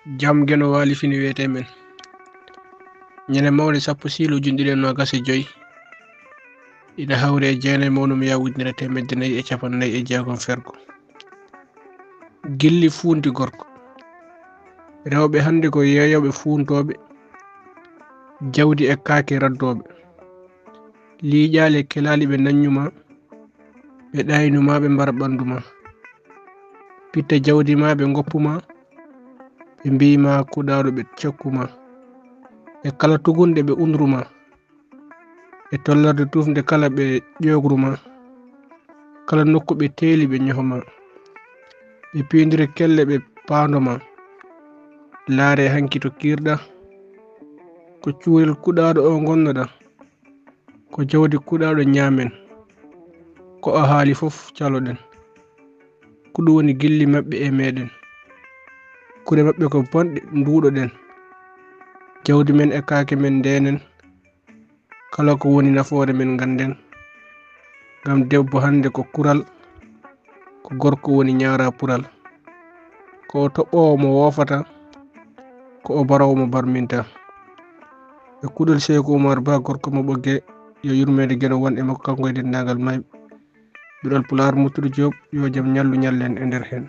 jam geno wali fini wete men ñene mawde sappo silu jundilen no gase joy ina hawre jeene monum yawudnira temedde nayi e capannayi e jeegom fergo gilli fuundi gorko rewɓe hande ko yeeyoɓe fuuntoɓe jawdi e kaake raddoɓe liiƴaale kelali ɓe nanyuma ɓe ɗaynuma ɓe mbara ɓandu ma pitta jawdi ma ɓe goppuma ɓe mbima kuɗaɗo ɓe cakkuma e kala tugunde ɓe undruma e tollarde tufde kala ɓe ƴogruma kala nokku ɓe teeli ɓe ñohoma ɓe pindire kelle ɓe paandoma laare hanki to kirɗa ko cuurel kuɗaɗo o gonnoɗa ko jawdi kuɗaɗo ñaamen ko o haali fof caloɗen ko ɗum woni gilli maɓɓe e meɗen kure maɓɓe ko bonɗe nduɗoɗen jawdi men e kaake men ndenen kala ko woni nafoore men ganden ngam debbo hande ko kural ko gorko woni ñaara pural ko o toɓɓowo mo woofata ko o barawo mo barminta e kuɗol Sékou Oumar Ba gorko mo ɓogge yo yurmede geno won e makko kanko e dendagal mayɓe mbiɗon Pulaar Moutoudou Diop yo jaam ñallu ñallen e nder hen